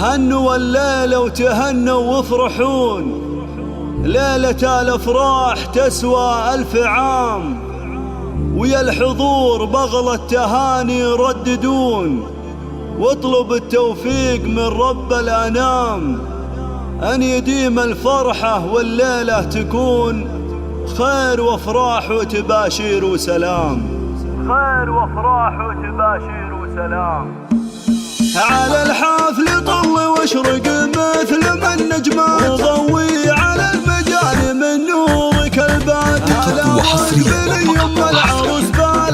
هنوا الليلة وتهنوا وافرحون، ليلة الافراح تسوى 1000 عام، ويا الحضور بغل التهاني رددون، واطلب التوفيق من رب الأنام، أن يديم الفرحة والليلة تكون خير وافراح وتباشير وسلام، خير وافراح وتباشير وسلام. على الحفل طل واشرق مثل ما النجمات، وضوي على المجال من نورك الباقي،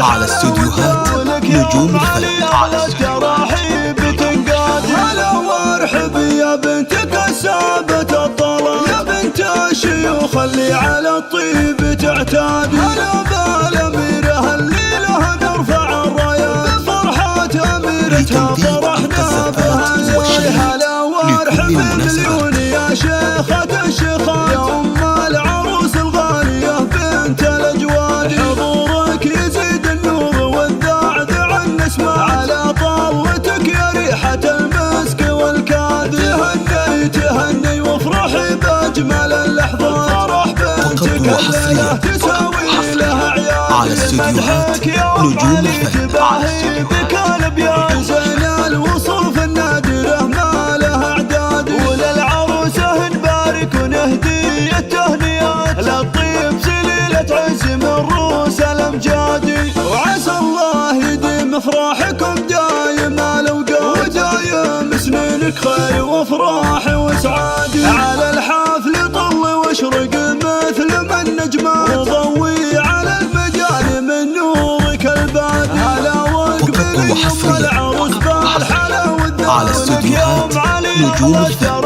على استوديوهات نجوم الفن. على التراحيب تنقاد، هلا وارحب يا بنت كسابة الطلب، يا بنت الشيوخ اللي على الطيب تعتاد، هلا بالأميرة اللي لها نرفع الرايات، فرحة أميرتها فرحنا بها. هلا وارحب مليون يا شيخة الشيخات، يا أم العروس الغالية بنت الأجواد، حضورك يزيد النور والذعذع النسمة، على طلتك يا ريحة المسك والكاد، تهني وافرحي بأجمل اللحظات، فرح بنتك الليلة تساوي لها عياد، على استوديوهات نجوم الفن. تباهي بك الأبيات، زين الوصوف النادرة ما لها أعداد، وللعروسة نبارك ونهدي التهنيات، للطيب سليلة عز من روس الأمجاد، وعسى الله يديم افراحكم دايم الأوقات، ودايم سنينك خير وافراح وسعاد. على الحفل طل واشرق مثل ما النجمات، وضوي على المجال من نورك الباد، هلا واقبل يوم العروس بالحلا والذوق، على استوديوهات نجوم الفن.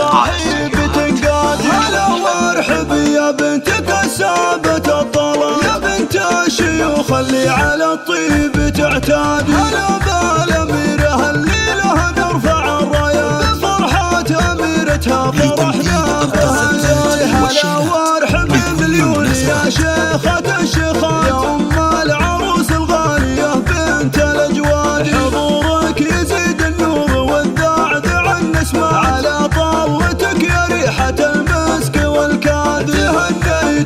بتنقاد، هلا وارحب يا بنت كسابة الطلب، يا بنت الشيوخ اللي على الطيب تعتاد، هلا بالأميرة اللي لها نرفع الرايات، فرحة أميرتها فرحنا بها. هلا وارحب مليون يا شيخة الشيخات، يا أم العروس الغالية بنت الأجواد، حضورك يزيد النور والذعذع النسمة، على طلتك يا ريحة المسك والكاد،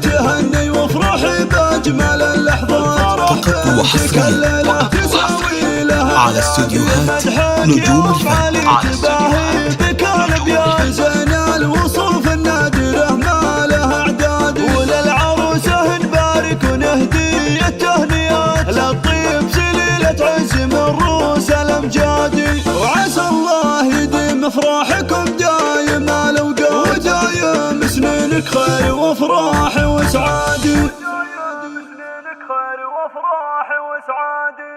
تهني وافرحي بأجمل اللحظات، فقط وحصريا تساوي لها على استوديوهات نجوم الفن. تباهي بك الأبيات، زين الوصوف النادرة ما لها أعداد، وللعروسة نبارك ونهدي التهنيات، للطيب سليلة عز من روس الأمجاد، وعسى الله يديم افراحكم دايم الأوقات، ودايم سنينك خير وافراح وسعاد، ودايم سنينك خير وافراح وسعاد.